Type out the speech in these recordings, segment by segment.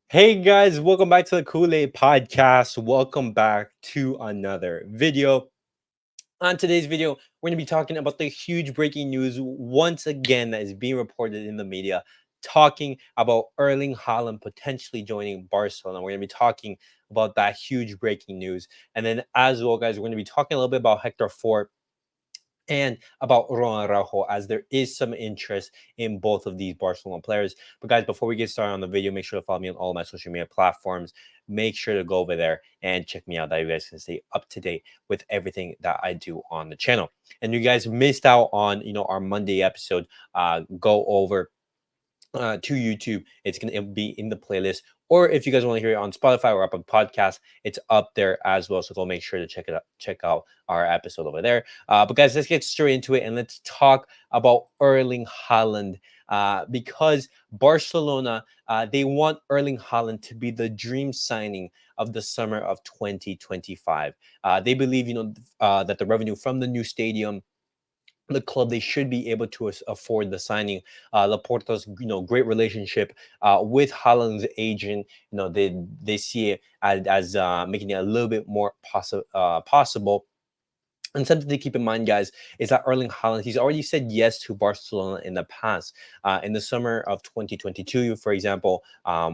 Hey guys, welcome back to the CulePodcast. Welcome back to another video. On today's video, we're going to be talking about the huge breaking news once again that is being reported in the media, talking about Erling Haaland potentially joining Barcelona. We're going to be talking about that huge breaking news. And then as well, guys, we're going to be talking a little bit about Hector Fort and about Araujo, as there is some interest in both of these Barcelona players. But guys, before we get started on the video, make sure to follow me on all my social media platforms. Make sure to go over there and check me out, that you guys can stay up to date with everything that I do on the channel. And you guys missed out on our Monday episode. Go over to YouTube. It's going to be in the playlist. Or if you guys want to hear it on Spotify or Apple Podcasts, it's up there as well. So go make sure to check out our episode over there. But guys, let's get straight into it and let's talk about Erling Haaland. Because Barcelona, they want Erling Haaland to be the dream signing of the summer of 2025. They believe, that the revenue from the new stadium, the club, they should be able to afford the signing. Laporta's great relationship with Haaland's agent, they see it as making it a little bit more possible. And something to keep in mind, guys, is that Erling Haaland, he's already said yes to Barcelona in the past. In the summer of 2022, for example,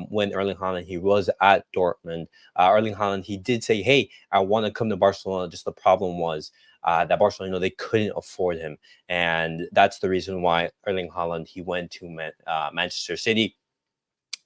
when Erling Haaland, he was at Dortmund, Erling Haaland, he did say, hey, I want to come to Barcelona. Just the problem was that Barcelona, they couldn't afford him. And that's the reason why Erling Haaland, he went to Manchester City.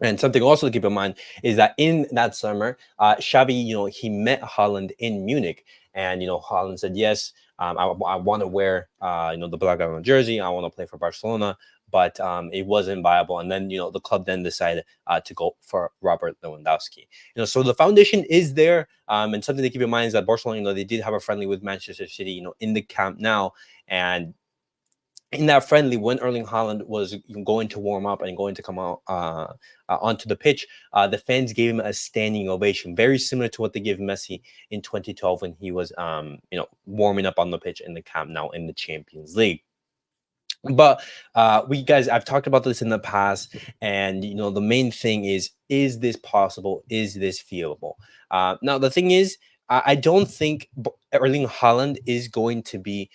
And something also to keep in mind is that in that summer, Xavi, he met Haaland in Munich, and Haaland said yes. I want to wear the black jersey. I want to play for Barcelona, but it wasn't viable. And then the club then decided to go for Robert Lewandowski. So the foundation is there, and something to keep in mind is that Barcelona, they did have a friendly with Manchester City, in the Camp Nou, and in that friendly, when Erling Haaland was going to warm up and going to come out onto the pitch, the fans gave him a standing ovation, very similar to what they gave Messi in 2012 when he was, warming up on the pitch in the Camp Nou in the Champions League. But we guys, I've talked about this in the past, and the main thing is this possible? Is this feasible? Now the thing is, I don't think Erling Haaland is going to be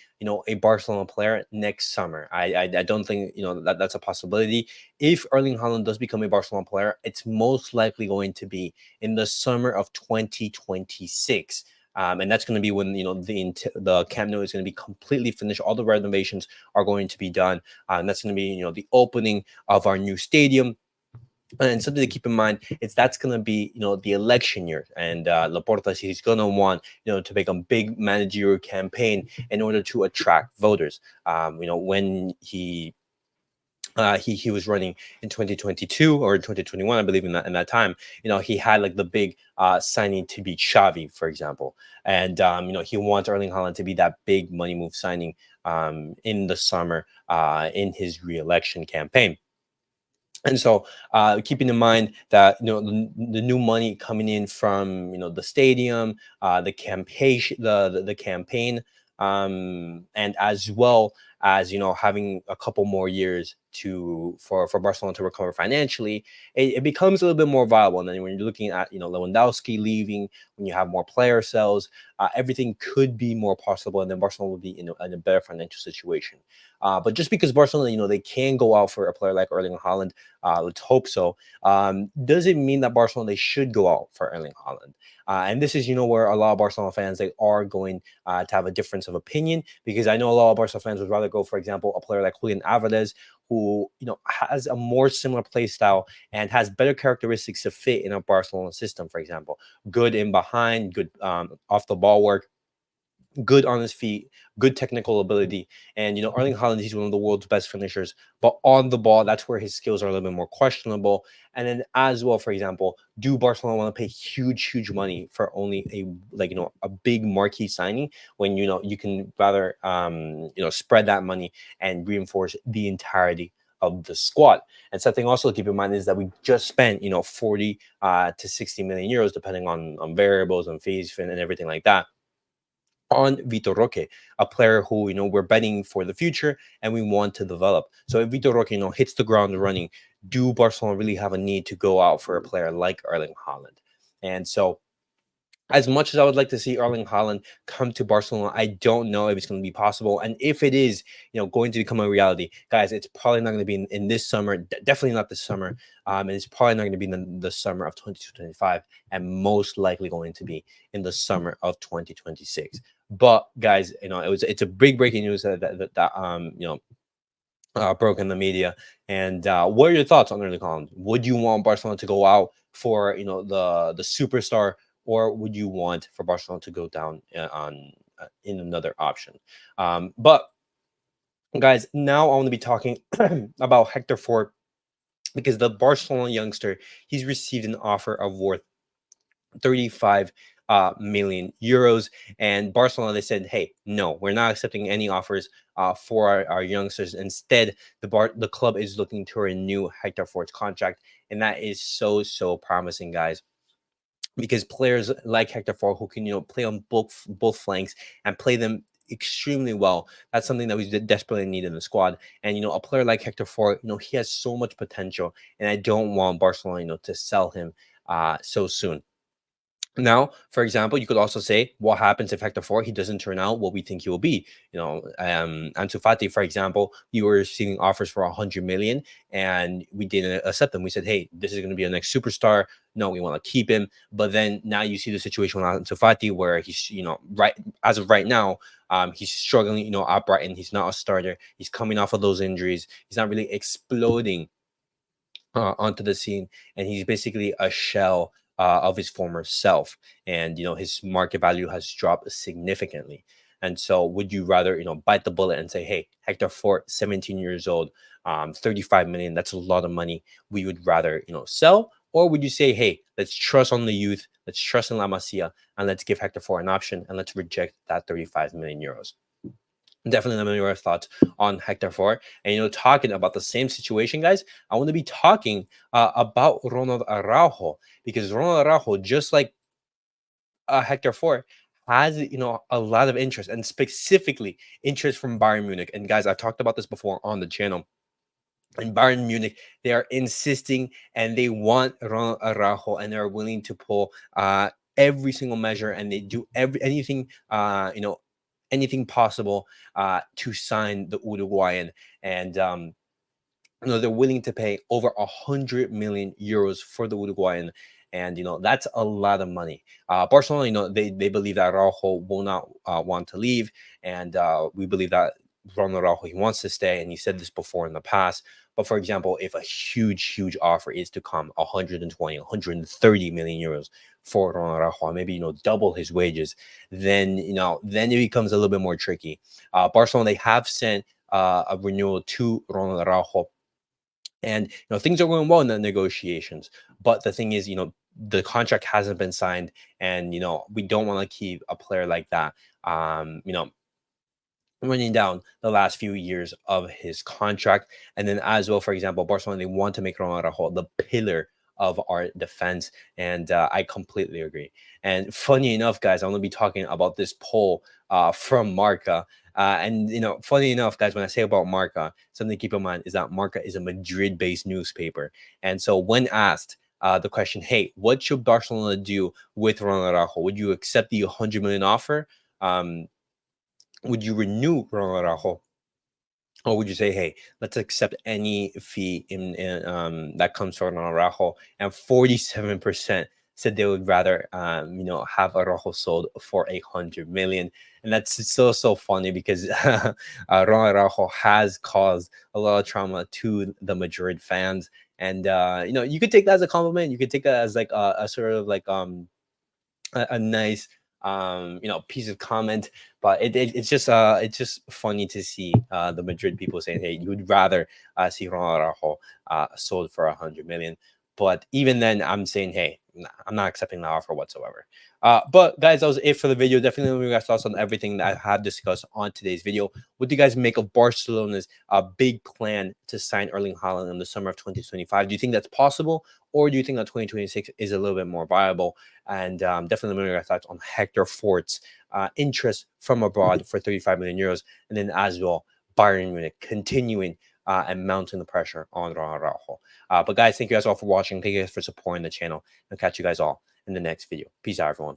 a Barcelona player next summer. I don't think that's a possibility. If Erling Haaland does become a Barcelona player, it's most likely going to be in the summer of 2026. And that's going to be when the Camp Nou is going to be completely finished. All the renovations are going to be done, and that's going to be the opening of our new stadium. And something to keep in mind is that's going to be the election year, and Laporta, he's going to want to make a big managerial campaign in order to attract voters. When he was running in 2022 or 2021, I believe, in that time, he had like the big signing to be Xavi, for example. And he wants Erling Haaland to be that big money move signing in the summer in his re-election campaign. And so, keeping in mind that the new money coming in from the stadium, the campaign, the campaign, and as well as having a couple more years for Barcelona to recover financially, it becomes a little bit more viable. And then when you're looking at Lewandowski leaving, when you have more player sales, everything could be more possible, and then Barcelona will be in a better financial situation. But just because Barcelona, they can go out for a player like Erling Haaland, let's hope so. Doesn't mean that Barcelona, they should go out for Erling Haaland. And this is, where a lot of Barcelona fans, they are going to have a difference of opinion, because I know a lot of Barcelona fans would rather go, for example, a player like Julian Alvarez, who has a more similar play style and has better characteristics to fit in a Barcelona system. For example, good in behind, good off the ball work, good on his feet, good technical ability. And Erling Haaland, he's one of the world's best finishers, but on the ball, that's where his skills are a little bit more questionable. And then as well, for example, do Barcelona want to pay huge money for only a big marquee signing, when you can rather spread that money and reinforce the entirety of the squad? And something also to keep in mind is that we just spent 40 to 60 million euros, depending on variables and fees and everything like that, on Vitor Roque, a player who we're betting for the future and we want to develop. So if Vitor Roque hits the ground running, do Barcelona really have a need to go out for a player like Erling Haaland? And so as much as I would like to see Erling Haaland come to Barcelona, I don't know if it's going to be possible. And if it is, going to become a reality, guys, it's probably not going to be in this summer. Definitely not this summer. And it's probably not going to be in the summer of 2025, and most likely going to be in the summer of 2026. But guys, it's a big breaking news that broke in the media. And what are your thoughts on Erling Haaland? Would you want Barcelona to go out for the superstar, or would you want for Barcelona to go down on in another option? But guys, now I want to be talking about Hector Ford, because the Barcelona youngster, he's received an offer of worth 35 million euros, and Barcelona, they said, hey, no, we're not accepting any offers for our youngsters. Instead, the club is looking to renew Hector Ford's contract, and that is so promising, guys, because players like Hector Ford, who can play on both flanks and play them extremely well, that's something that we desperately need in the squad. And a player like Hector Ford, he has so much potential, and I don't want Barcelona to sell him so soon. Now, for example, you could also say, what happens if Hector Ford, he doesn't turn out what we think he will be? Ansu Fati, for example, we were receiving offers for 100 million, and we didn't accept them. We said, hey, this is going to be a next superstar. No, we want to keep him. But then now you see the situation with Ansu Fati, where he's, right as of right now, he's struggling, upright, and he's not a starter. He's coming off of those injuries. He's not really exploding onto the scene, and he's basically a shell of his former self. And his market value has dropped significantly. And so, would you rather bite the bullet and say, "Hey, Hector Ford, 17 years old, 35 million. That's a lot of money. We would rather sell." Or would you say, "Hey, let's trust on the youth. Let's trust in La Masia, and let's give Hector Ford an option, and let's reject that 35 million euros." Definitely let me know your thoughts on Hector Ford. And talking about the same situation, guys, I want to be talking about Ronald Araujo, because Ronald Araujo, just like Hector Ford, has a lot of interest, and specifically interest from Bayern Munich. And guys, I've talked about this before on the channel. And Bayern Munich, they are insisting, and they want Ronald Araujo, and they're willing to pull every single measure, and they do anything anything possible to sign the Uruguayan. And they're willing to pay over 100 million euros for the Uruguayan. And that's a lot of money. Barcelona, they believe that Araujo will not want to leave, and we believe that Ronald Araujo, he wants to stay, and he said this before in the past. But for example, if a huge offer is to come, 120, 130 million euros for Ronald Araujo, maybe double his wages, then then it becomes a little bit more tricky. Barcelona, they have sent a renewal to Ronald Araujo, and things are going well in the negotiations. But the thing is, the contract hasn't been signed, and we don't want to keep a player like that running down the last few years of his contract. And then as well, for example, Barcelona, they want to make Ronald Araujo the pillar of our defense, and I completely agree. And funny enough, guys, I'm going to be talking about this poll from Marca. And funny enough, guys, when I say about Marca, something to keep in mind is that Marca is a Madrid-based newspaper. And so when asked the question, hey, what should Barcelona do with Ronald Araujo? Would you accept the 100 million offer? Would you renew Ronald Araujo? Or would you say, hey, let's accept any fee that comes from Araujo? And 47% said they would rather, have Araujo sold for 100 million. And that's so funny, because Ronald Araujo has caused a lot of trauma to the Madrid fans. And, you could take that as a compliment. You could take that as like a sort of like a nice piece of comment. But it's just funny to see the Madrid people saying, hey, you would rather see Ronald Araujo sold for 100 million. But even then, I'm saying, hey, nah, I'm not accepting that offer whatsoever. But guys, that was it for the video. Definitely let me know your guys' thoughts on everything that I have discussed on today's video. What do you guys make of Barcelona's big plan to sign Erling Haaland in the summer of 2025? Do you think that's possible, or do you think that 2026 is a little bit more viable? And definitely let me know your thoughts on Hector Fort's interest from abroad for 35 million euros, and then as well Bayern Munich continuing and mounting the pressure on Araujo. But guys, thank you guys all for watching. Thank you guys for supporting the channel. I'll catch you guys all in the next video. Peace out, everyone.